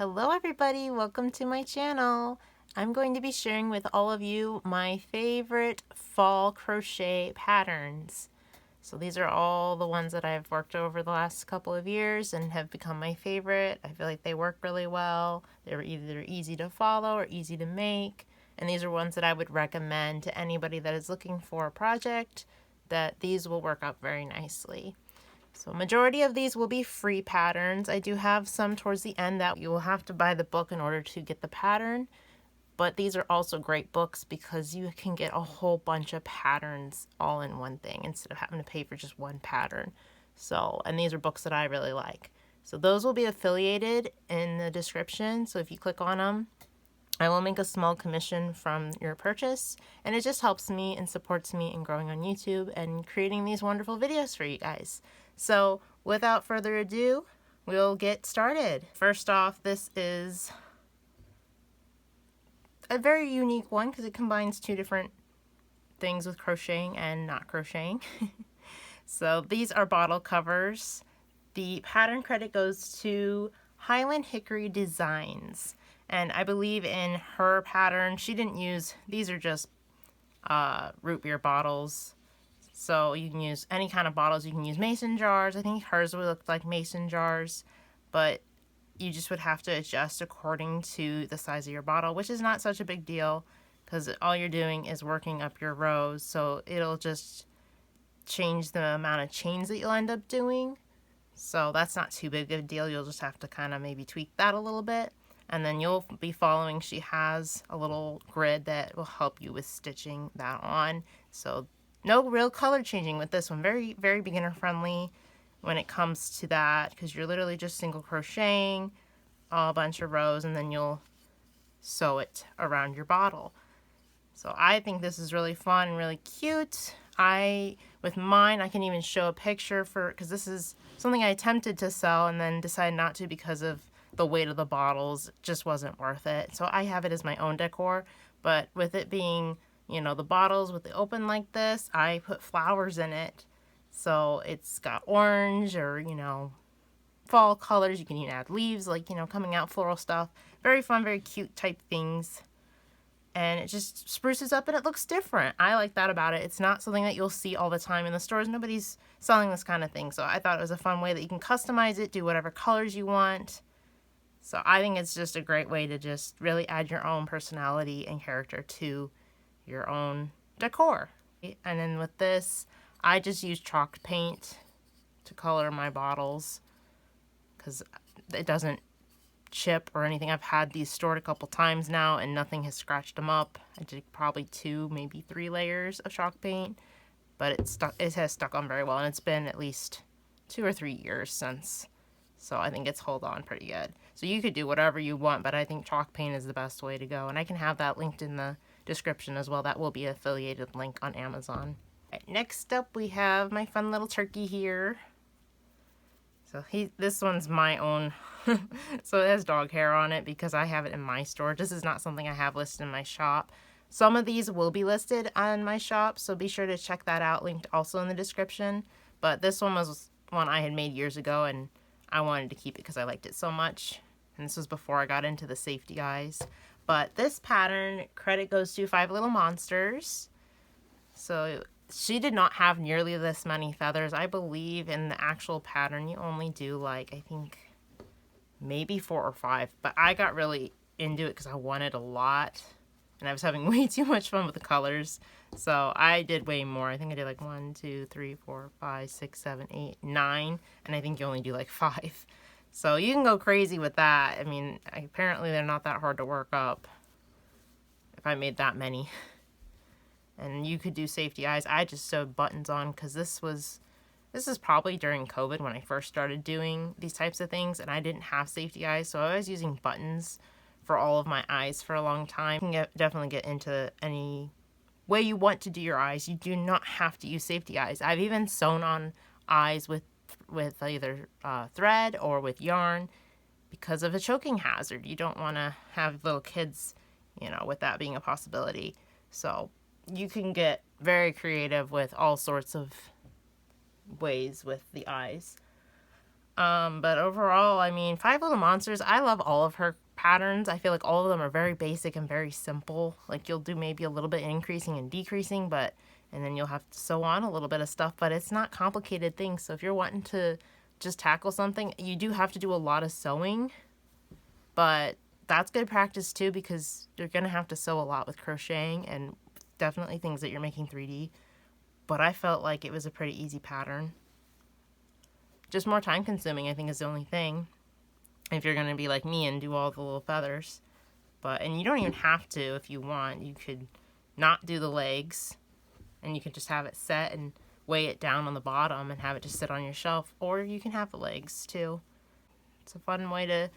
Hello everybody, welcome to my channel. I'm going to be sharing with all of you my favorite fall crochet patterns. So these are all the ones that I've worked over the last couple of years and have become my favorite. I feel like they work really well. They're either easy to follow or easy to make. And these are ones that I would recommend to anybody that is looking for a project, that these will work out very nicely. So majority of these will be free patterns. I do have some towards the end that you will have to buy the book in order to get the pattern, but these are also great books because you can get a whole bunch of patterns all in one thing instead of having to pay for just one pattern. So, and these are books that I really like. So those will be affiliated in the description. So if you click on them, I will make a small commission from your purchase, and it just helps me and supports me in growing on YouTube and creating these wonderful videos for you guys. So without further ado, we'll get started. First off, this is a very unique one because it combines two different things with crocheting and not crocheting. So these are bottle covers. The pattern credit goes to Highland Hickory Designs. And I believe in her pattern, she didn't use, these are just root beer bottles. So you can use any kind of bottles. You can use mason jars. I think hers would look like mason jars, but you just would have to adjust according to the size of your bottle, which is not such a big deal because all you're doing is working up your rows. So it'll just change the amount of chains that you'll end up doing. So that's not too big of a deal. You'll just have to kind of maybe tweak that a little bit. And then you'll be following, she has a little grid that will help you with stitching that on. So no real color changing with this one. Very, very beginner friendly when it comes to that, because you're literally just single crocheting a bunch of rows and then you'll sew it around your bottle. So I think this is really fun and really cute. With mine, I can even show a picture because this is something I attempted to sell and then decided not to because of the weight of the bottles. It just wasn't worth it. So I have it as my own decor, but with it being, you know, the bottles with the open like this, I put flowers in it. So it's got orange or, you know, fall colors. You can even add leaves, like, you know, coming out floral stuff. Very fun, very cute type things. And it just spruces up and it looks different. I like that about it. It's not something that you'll see all the time in the stores. Nobody's selling this kind of thing. So I thought it was a fun way that you can customize it, do whatever colors you want. So I think it's just a great way to just really add your own personality and character to your own decor. And then with this, I just use chalk paint to color my bottles because it doesn't chip or anything. I've had these stored a couple times now and nothing has scratched them up. I did probably 2, maybe 3 layers of chalk paint, but it has stuck on very well, and it's been at least 2 or 3 years since. So I think it's held on pretty good. So you could do whatever you want, but I think chalk paint is the best way to go. And I can have that linked in the description as well. That will be an affiliated link on Amazon. Right, next up we have my fun little turkey here. So this one's my own. So it has dog hair on it because I have it in my store. This is not something I have listed in my shop. Some of these will be listed on my shop, so be sure to check that out, linked also in the description. But this one was one I had made years ago, and I wanted to keep it because I liked it so much. And this was before I got into the safety eyes. But this pattern, credit goes to Five Little Monsters. So she did not have nearly this many feathers. I believe in the actual pattern you only do like, I think maybe 4 or 5. But I got really into it because I wanted a lot. And I was having way too much fun with the colors. So I did way more. I think I did like 1, 2, 3, 4, 5, 6, 7, 8, 9. And I think you only do like 5. So you can go crazy with that. I mean, apparently they're not that hard to work up if I made that many. And you could do safety eyes. I just sewed buttons on because this is probably during COVID when I first started doing these types of things, and I didn't have safety eyes, so I was using buttons for all of my eyes for a long time. You can definitely get into any way you want to do your eyes. You do not have to use safety eyes. I've even sewn on eyes with either thread or with yarn because of a choking hazard. You don't want to have little kids, you know, with that being a possibility. So you can get very creative with all sorts of ways with the eyes. But overall, I mean, Five Little Monsters, I love all of her patterns. I feel like all of them are very basic and very simple. Like you'll do maybe a little bit increasing and decreasing, and then you'll have to sew on a little bit of stuff, but it's not complicated things. So if you're wanting to just tackle something, you do have to do a lot of sewing, but that's good practice too, because you're going to have to sew a lot with crocheting and definitely things that you're making 3D. But I felt like it was a pretty easy pattern. Just more time consuming, I think, is the only thing. If you're going to be like me and do all the little feathers. And you don't even have to if you want. You could not do the legs and you can just have it set and weigh it down on the bottom and have it just sit on your shelf. Or you can have the legs too. It's a fun way to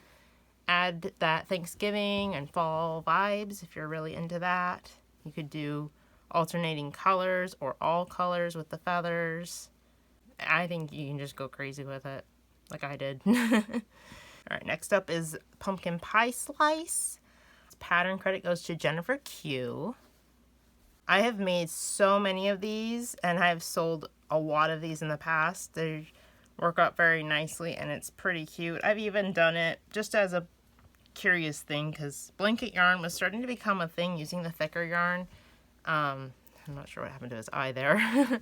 add that Thanksgiving and fall vibes if you're really into that. You could do alternating colors or all colors with the feathers. I think you can just go crazy with it, like I did. Alright, next up is Pumpkin Pie Slice. Pattern credit goes to Jennifer Q. I have made so many of these, and I have sold a lot of these in the past. They work out very nicely, and it's pretty cute. I've even done it just as a curious thing, because blanket yarn was starting to become a thing using the thicker yarn. I'm not sure what happened to his eye there.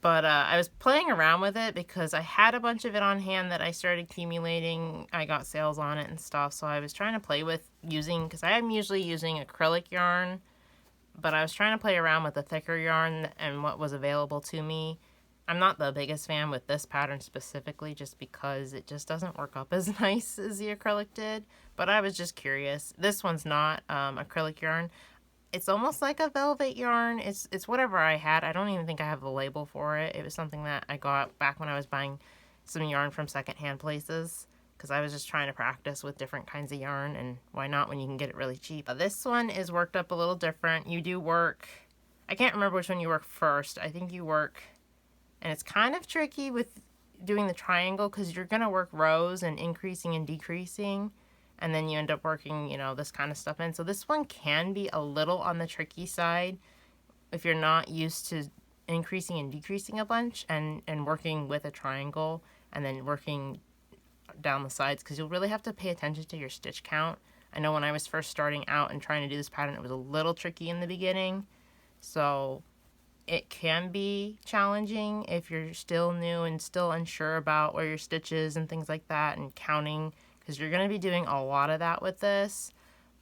But I was playing around with it because I had a bunch of it on hand that I started accumulating. I got sales on it and stuff, so I was trying to play with using, because I am usually using acrylic yarn, but I was trying to play around with the thicker yarn and what was available to me. I'm not the biggest fan with this pattern specifically, just because it just doesn't work up as nice as the acrylic did, but I was just curious. This one's not acrylic yarn. It's almost like a velvet yarn. It's whatever I had. I don't even think I have the label for it. It was something that I got back when I was buying some yarn from secondhand places, because I was just trying to practice with different kinds of yarn, and why not when you can get it really cheap. This one is worked up a little different. You do work, I can't remember which one you work first. I think you work, and it's kind of tricky with doing the triangle because you're going to work rows and increasing and decreasing. And then you end up working, you know, this kind of stuff in. So this one can be a little on the tricky side if you're not used to increasing and decreasing a bunch and working with a triangle and then working down the sides, because you'll really have to pay attention to your stitch count. I know when I was first starting out and trying to do this pattern, it was a little tricky in the beginning. So it can be challenging if you're still new and still unsure about where your stitches and things like that and counting, because you're going to be doing a lot of that with this.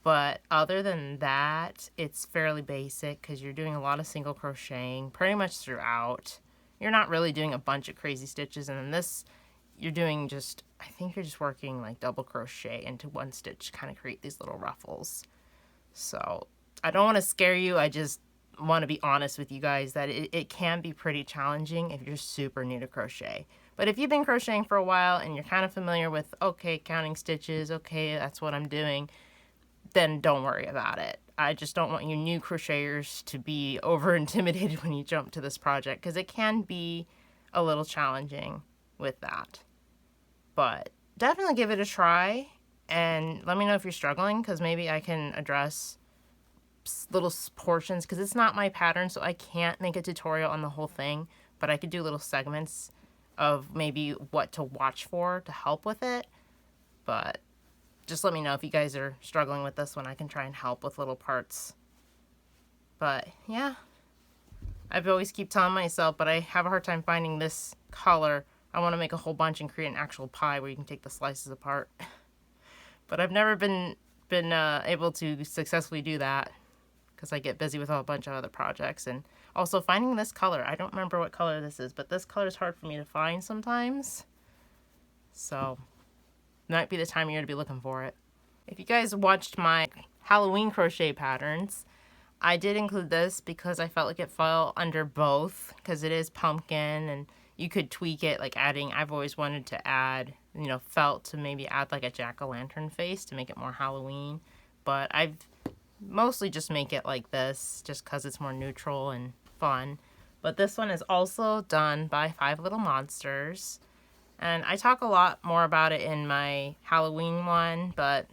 But other than that, it's fairly basic because you're doing a lot of single crocheting pretty much throughout. You're not really doing a bunch of crazy stitches, and then this, you're doing just, I think you're just working like double crochet into one stitch to kind of create these little ruffles. So I don't want to scare you, I just want to be honest with you guys that it can be pretty challenging if you're super new to crochet. But if you've been crocheting for a while and you're kind of familiar with, okay, counting stitches, okay, that's what I'm doing, then don't worry about it. I just don't want you new crocheters to be over intimidated when you jump to this project, because it can be a little challenging with that. But definitely give it a try and let me know if you're struggling, because maybe I can address little portions, because it's not my pattern, so I can't make a tutorial on the whole thing, but I could do little segments of maybe what to watch for to help with it. But just let me know if you guys are struggling with this one. I can try and help with little parts. But yeah, I've always keep telling myself, but I have a hard time finding this color. I want to make a whole bunch and create an actual pie where you can take the slices apart. But I've never been able to successfully do that, because I get busy with a bunch of other projects. And also finding this color, I don't remember what color this is, but this color is hard for me to find sometimes. So might be the time of year to be looking for it. If you guys watched my Halloween crochet patterns, I did include this because I felt like it fell under both, because it is pumpkin and you could tweak it, like adding, I've always wanted to add, you know, felt to maybe add like a jack-o'-lantern face to make it more Halloween. But I've mostly just make it like this just because it's more neutral and fun. But this one is also done by Five Little Monsters, and I talk a lot more about it in my Halloween one, but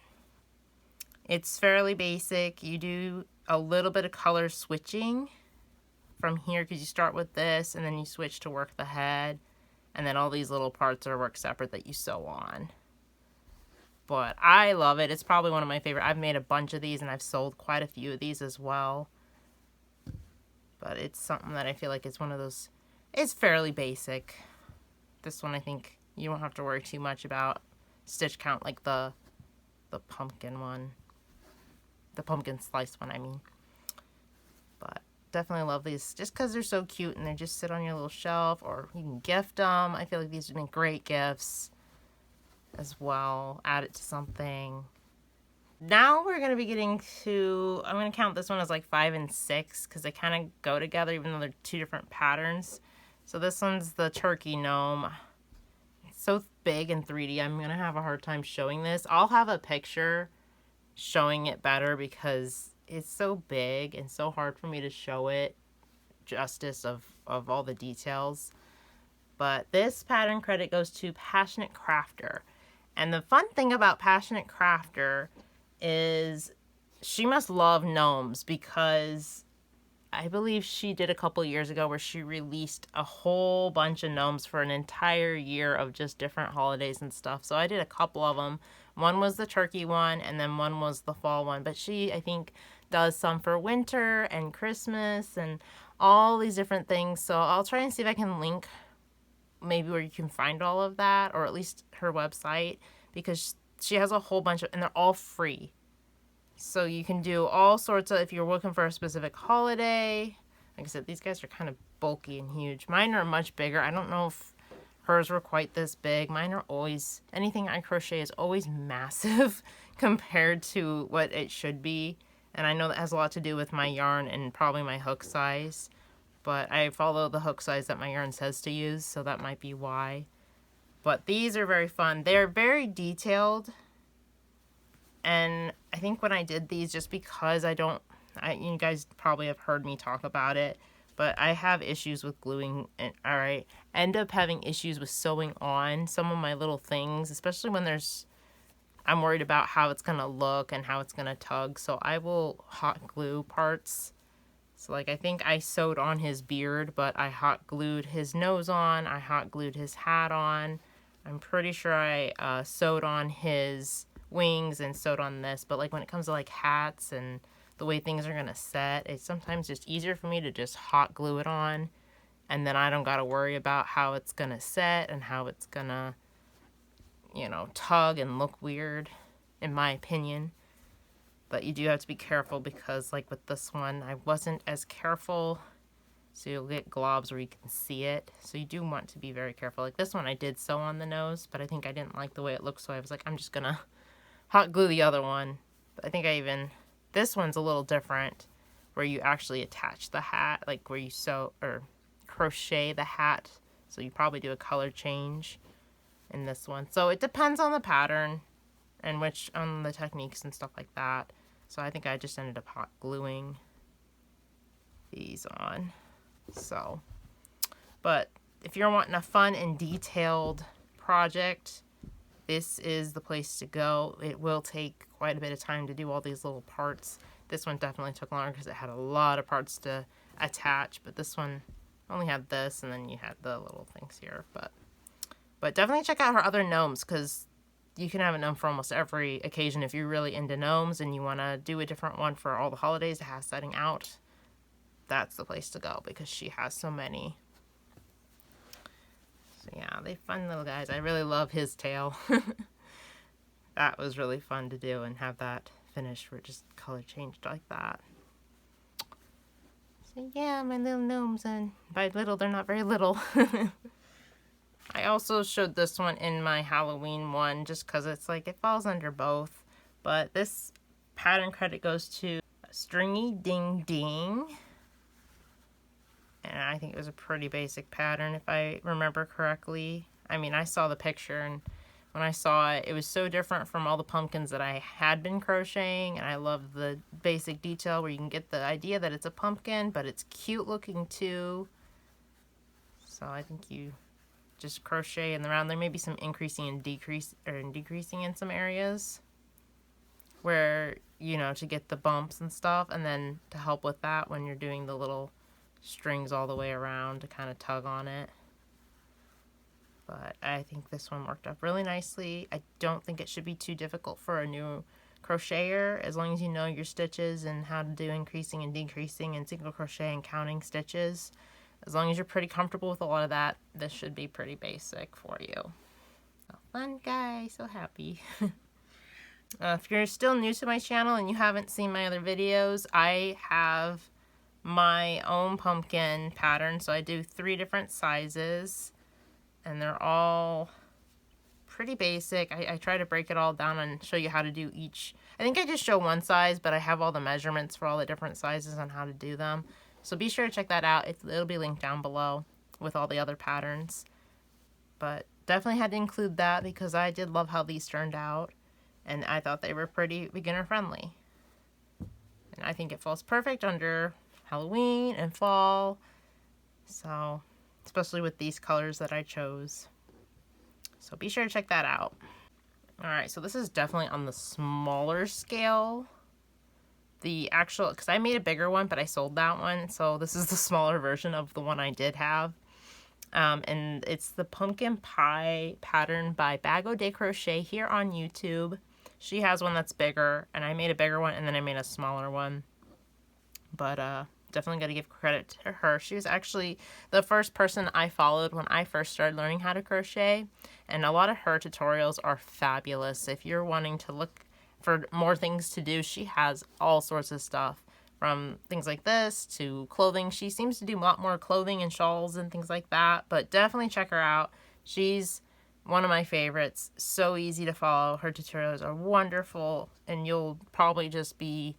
it's fairly basic. You do a little bit of color switching from here because you start with this and then you switch to work the head, And then all these little parts are work separate that you sew on. But I love it. It's probably one of my favorite. I've made a bunch of these and I've sold quite a few of these as well. But it's something that I feel like is one of those, it's fairly basic. This one I think you don't have to worry too much about stitch count like the pumpkin one. The pumpkin slice one, I mean. But definitely love these just because they're so cute and they just sit on your little shelf, or you can gift them. I feel like these would be great gifts as well. Add it to something. Now we're going to be getting to, I'm going to count this one as like 5 and 6 because they kind of go together even though they're two different patterns. So this one's the turkey gnome. It's so big and 3D. I'm going to have a hard time showing this. I'll have a picture showing it better because it's so big and so hard for me to show it justice of all the details. But this pattern credit goes to Passionate Crafter. And the fun thing about Passionate Crafter is she must love gnomes, because I believe she did a couple years ago where she released a whole bunch of gnomes for an entire year of just different holidays and stuff. So I did a couple of them. One was the turkey one and then one was the fall one. But she, I think, does some for winter and Christmas and all these different things. So I'll try and see if I can link maybe where you can find all of that, or at least her website, because she has a whole bunch of, and they're all free. So you can do all sorts of, if you're looking for a specific holiday. Like I said, these guys are kind of bulky and huge. Mine are much bigger. I don't know if hers were quite this big. Mine are always, anything I crochet is always massive compared to what it should be. And I know that has a lot to do with my yarn and probably my hook size. But I follow the hook size that my yarn says to use, so that might be why. But these are very fun. They're very detailed. And I think when I did these, just because you guys probably have heard me talk about it, but I have issues with gluing, and I end up having issues with sewing on some of my little things, especially when I'm worried about how it's going to look and how it's going to tug. So I will hot glue parts. So like I think I sewed on his beard, but I hot glued his nose on. I hot glued his hat on. I'm pretty sure I sewed on his wings and sewed on this. But like when it comes to like hats and the way things are going to set, it's sometimes just easier for me to just hot glue it on. And then I don't got to worry about how it's going to set and how it's going to, tug and look weird, in my opinion. But you do have to be careful because, like with this one, I wasn't as careful. So you'll get globs where you can see it. So you do want to be very careful. Like this one, I did sew on the nose, but I think I didn't like the way it looked. So I was like, I'm just going to hot glue the other one. But I think this one's a little different, where you actually attach the hat, like where you sew or crochet the hat. So you probably do a color change in this one. So it depends on the pattern and on the techniques and stuff like that. So I think I just ended up hot gluing these on. So, but if you're wanting a fun and detailed project, this is the place to go. It will take quite a bit of time to do all these little parts. This one definitely took longer because it had a lot of parts to attach, but this one only had this, and then you had the little things here. But definitely check out her other gnomes, because you can have a gnome for almost every occasion. If you're really into gnomes and you want to do a different one for all the holidays to have setting out, that's the place to go because she has so many. So yeah, they're fun little guys. I really love his tail. That was really fun to do and have that finished where it just color changed like that. So yeah, my little gnomes, and by little, they're not very little. I also showed this one in my Halloween one just because it's like it falls under both. But this pattern credit goes to Stringy Ding Ding. And I think it was a pretty basic pattern if I remember correctly. I mean, I saw the picture, and when I saw it, it was so different from all the pumpkins that I had been crocheting. And I love the basic detail where you can get the idea that it's a pumpkin, but it's cute looking too. So I think you just crochet in the round. There may be some increasing and decreasing in some areas where, to get the bumps and stuff, and then to help with that when you're doing the little strings all the way around to kind of tug on it. but I think this one worked out really nicely. I don't think it should be too difficult for a new crocheter, as long as you know your stitches and how to do increasing and decreasing and single crochet and counting stitches. As long as you're pretty comfortable with a lot of that, this should be pretty basic for you. So fun, guys. So happy. If you're still new to my channel and you haven't seen my other videos, I have my own pumpkin pattern. So I do 3 different sizes, and they're all pretty basic. I try to break it all down and show you how to do each. I think I just show one size, but I have all the measurements for all the different sizes on how to do them. So be sure to check that out. It'll be linked down below with all the other patterns. But definitely had to include that because I did love how these turned out. And I thought they were pretty beginner friendly. And I think it falls perfect under Halloween and fall. So, especially with these colors that I chose. So be sure to check that out. Alright, so this is definitely on the smaller scale. The actual, because I made a bigger one, but I sold that one. So this is the smaller version of the one I did have. And it's the pumpkin pie pattern by Bago de Crochet here on YouTube. She has one that's bigger, and I made a bigger one, and then I made a smaller one. But definitely got to give credit to her. She was actually the first person I followed when I first started learning how to crochet, and a lot of her tutorials are fabulous. If you're wanting to look for more things to do, she has all sorts of stuff, from things like this to clothing. She seems to do a lot more clothing and shawls and things like that, but definitely check her out. She's one of my favorites. So easy to follow. Her tutorials are wonderful, and you'll probably just be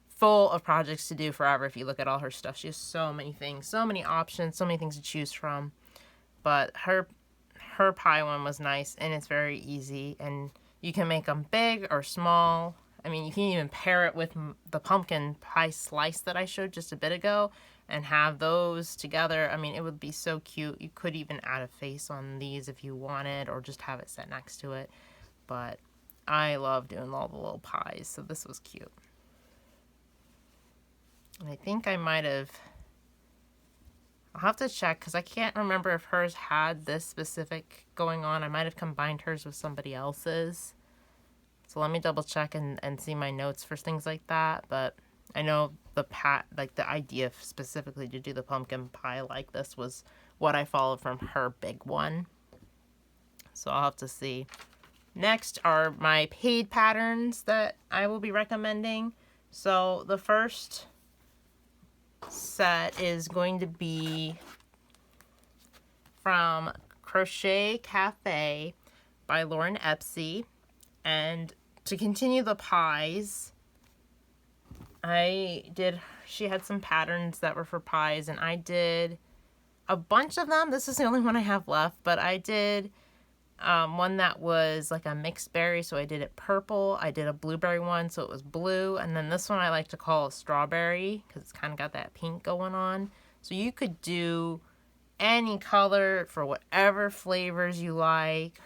full of projects to do forever if you look at all her stuff. She has so many things, so many options, so many things to choose from. But her pie one was nice, and it's very easy, and you can make them big or small. I mean, you can even pair it with the pumpkin pie slice that I showed just a bit ago and have those together. I mean, it would be so cute. You could even add a face on these if you wanted, or just have it set next to it. But I love doing all the little pies, so this was cute. And I think I might have, I'll have to check because I can't remember if hers had this specific going on. I might have combined hers with somebody else's. So let me double check and see my notes for things like that. But I know the idea specifically to do the pumpkin pie like this was what I followed from her big one. So I'll have to see. Next are my paid patterns that I will be recommending. So the first set is going to be from Crochet Cafe by Lauren Epsy. And to continue the pies, she had some patterns that were for pies, and I did a bunch of them. This is the only one I have left, but I did one that was like a mixed berry, so I did it purple. I did a blueberry one, so it was blue, and then this one I like to call a strawberry because it's kind of got that pink going on. So you could do any color for whatever flavors you like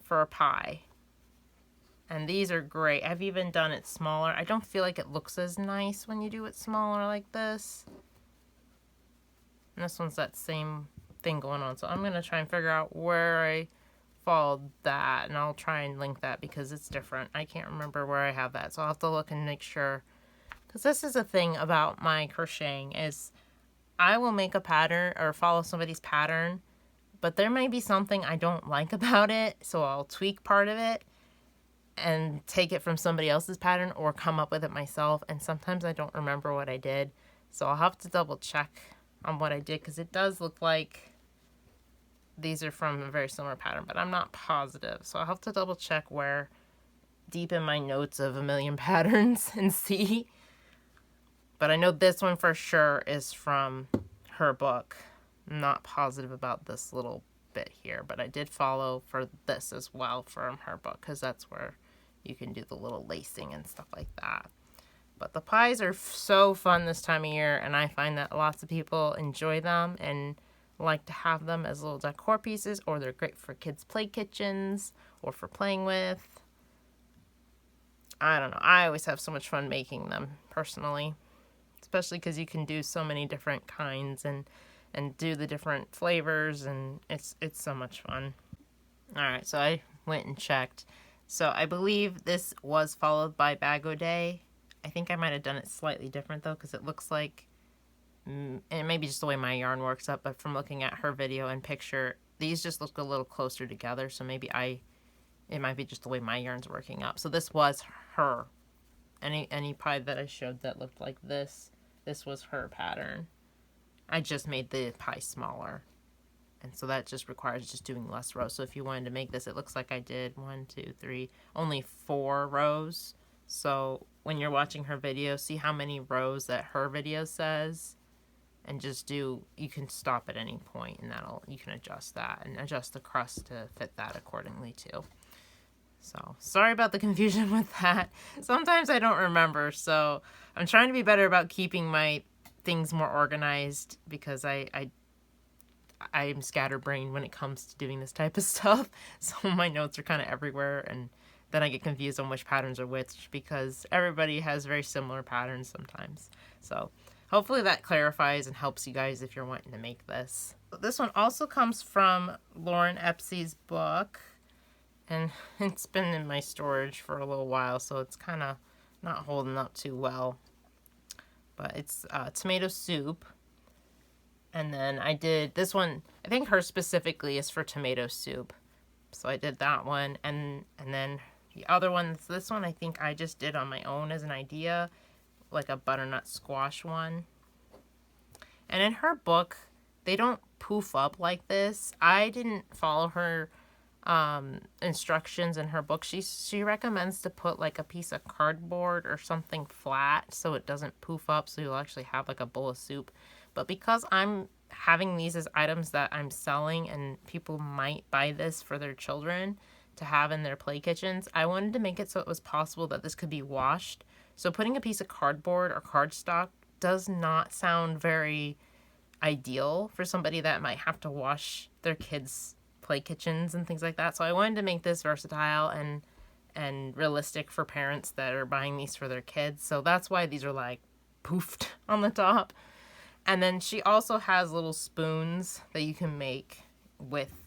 for a pie. And these are great. I've even done it smaller. I don't feel like it looks as nice when you do it smaller like this. And this one's that same thing going on. So I'm going to try and figure out where I followed that. And I'll try and link that because it's different. I can't remember where I have that. So I'll have to look and make sure. Because this is a thing about my crocheting is I will make a pattern or follow somebody's pattern. But there may be something I don't like about it. So I'll tweak part of it and take it from somebody else's pattern or come up with it myself, and sometimes I don't remember what I did, so I'll have to double check on what I did because it does look like these are from a very similar pattern, but I'm not positive, so I'll have to double check where deep in my notes of a million patterns and see. But I know this one for sure is from her book. I'm not positive about this little bit here, but I did follow for this as well from her book because that's where you can do the little lacing and stuff like that. But the pies are so fun this time of year, and I find that lots of people enjoy them and like to have them as little decor pieces, or they're great for kids' play kitchens or for playing with. I don't know. I always have so much fun making them personally, especially because you can do so many different kinds and and do the different flavors, and it's so much fun. Alright, so I went and checked. So I believe this was followed by Bag O Day. I think I might have done it slightly different though, because it looks like, and it may be just the way my yarn works up, but from looking at her video and picture, these just look a little closer together, so maybe it might be just the way my yarn's working up. So this was her. Any pie that I showed that looked like this was her pattern. I just made the pie smaller. And so that just requires just doing less rows. So if you wanted to make this, it looks like I did 1, 2, 3, only 4 rows. So when you're watching her video, see how many rows that her video says, and just you can stop at any point, and you can adjust that and adjust the crust to fit that accordingly too. So sorry about the confusion with that. Sometimes I don't remember, so I'm trying to be better about keeping my things more organized, because I'm scatterbrained when it comes to doing this type of stuff. So my notes are kind of everywhere, and then I get confused on which patterns are which, because everybody has very similar patterns sometimes. So hopefully that clarifies and helps you guys if you're wanting to make this. This one also comes from Lauren Epsey's book, and it's been in my storage for a little while, so it's kind of not holding up too well. But it's tomato soup. And then I did this one, I think her specifically is for tomato soup. So I did that one. And then the other one, this one I think I just did on my own as an idea, like a butternut squash one. And in her book, they don't poof up like this. I didn't follow her instructions in her book. She recommends to put like a piece of cardboard or something flat so it doesn't poof up, so you'll actually have like a bowl of soup. But because I'm having these as items that I'm selling and people might buy this for their children to have in their play kitchens, I wanted to make it so it was possible that this could be washed. So putting a piece of cardboard or cardstock does not sound very ideal for somebody that might have to wash their kids' play kitchens and things like that. So I wanted to make this versatile and realistic for parents that are buying these for their kids. So that's why these are like poofed on the top. And then she also has little spoons that you can make with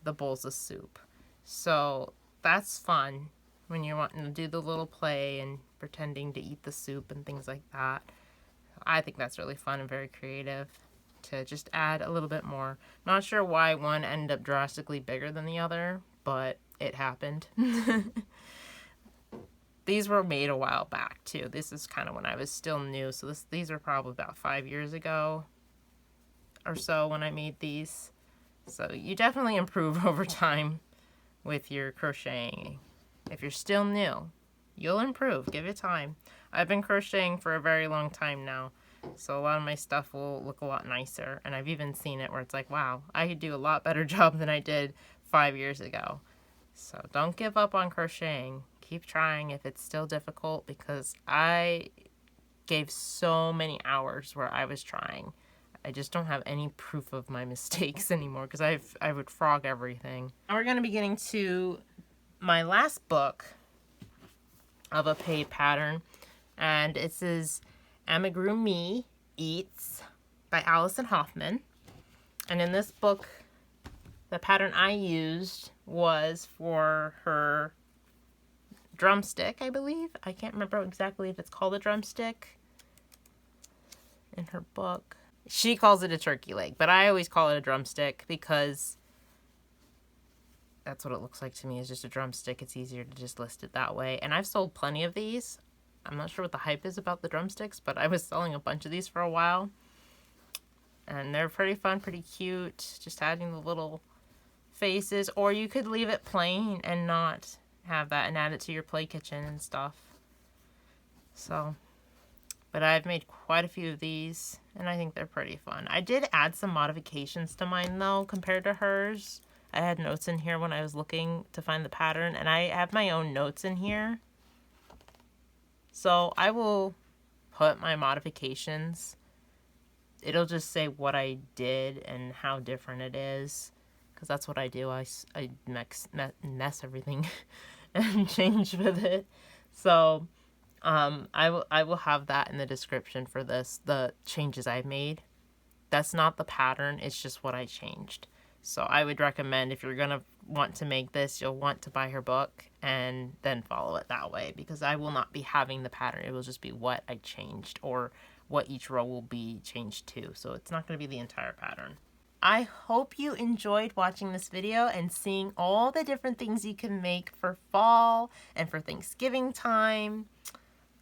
the bowls of soup. So that's fun when you're wanting to do the little play and pretending to eat the soup and things like that. I think that's really fun and very creative to just add a little bit more. Not sure why one ended up drastically bigger than the other, but it happened. These were made a while back too. This is kind of when I was still new. So these are probably about 5 years ago or so when I made these. So you definitely improve over time with your crocheting. If you're still new, you'll improve. Give it time. I've been crocheting for a very long time now. So a lot of my stuff will look a lot nicer. And I've even seen it where it's like, wow, I could do a lot better job than I did 5 years ago. So don't give up on crocheting. Keep trying if it's still difficult, because I gave so many hours where I was trying. I just don't have any proof of my mistakes anymore, because I would frog everything. Now we're going to be getting to my last book of a paid pattern, and it is Amigurume Eats by Allison Hoffman. And in this book, the pattern I used was for her drumstick, I believe. I can't remember exactly if it's called a drumstick in her book. She calls it a turkey leg, but I always call it a drumstick because that's what it looks like to me, is just a drumstick. It's easier to just list it that way. And I've sold plenty of these. I'm not sure what the hype is about the drumsticks, but I was selling a bunch of these for a while. And they're pretty fun, pretty cute. Just adding the little faces, or you could leave it plain and not have that and add it to your play kitchen and stuff. So, but I've made quite a few of these, and I think they're pretty fun. I did add some modifications to mine though compared to hers. I had notes in here when I was looking to find the pattern, and I have my own notes in here. So I will put my modifications. It'll just say what I did and how different it is, because that's what I do. I mess everything and change with it. So I will have that in the description for this, the changes I've made. That's not the pattern, it's just what I changed. So I would recommend, if you're going to want to make this, you'll want to buy her book and then follow it that way, because I will not be having the pattern. It will just be what I changed, or what each row will be changed to. So it's not going to be the entire pattern. I hope you enjoyed watching this video and seeing all the different things you can make for fall and for Thanksgiving time.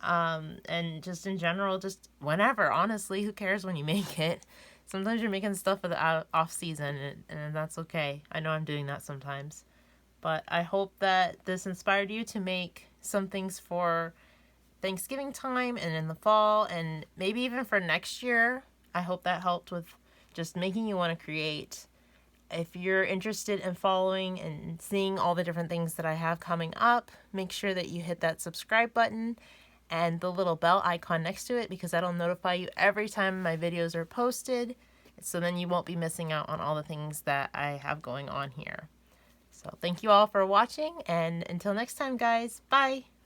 And just in general, just whenever, honestly, who cares when you make it? Sometimes you're making stuff for the off season, and that's okay. I know I'm doing that sometimes. But I hope that this inspired you to make some things for Thanksgiving time and in the fall, and maybe even for next year. I hope that helped with just making you want to create. If you're interested in following and seeing all the different things that I have coming up, make sure that you hit that subscribe button and the little bell icon next to it, because that'll notify you every time my videos are posted, so then you won't be missing out on all the things that I have going on here. So thank you all for watching, and until next time, guys, bye!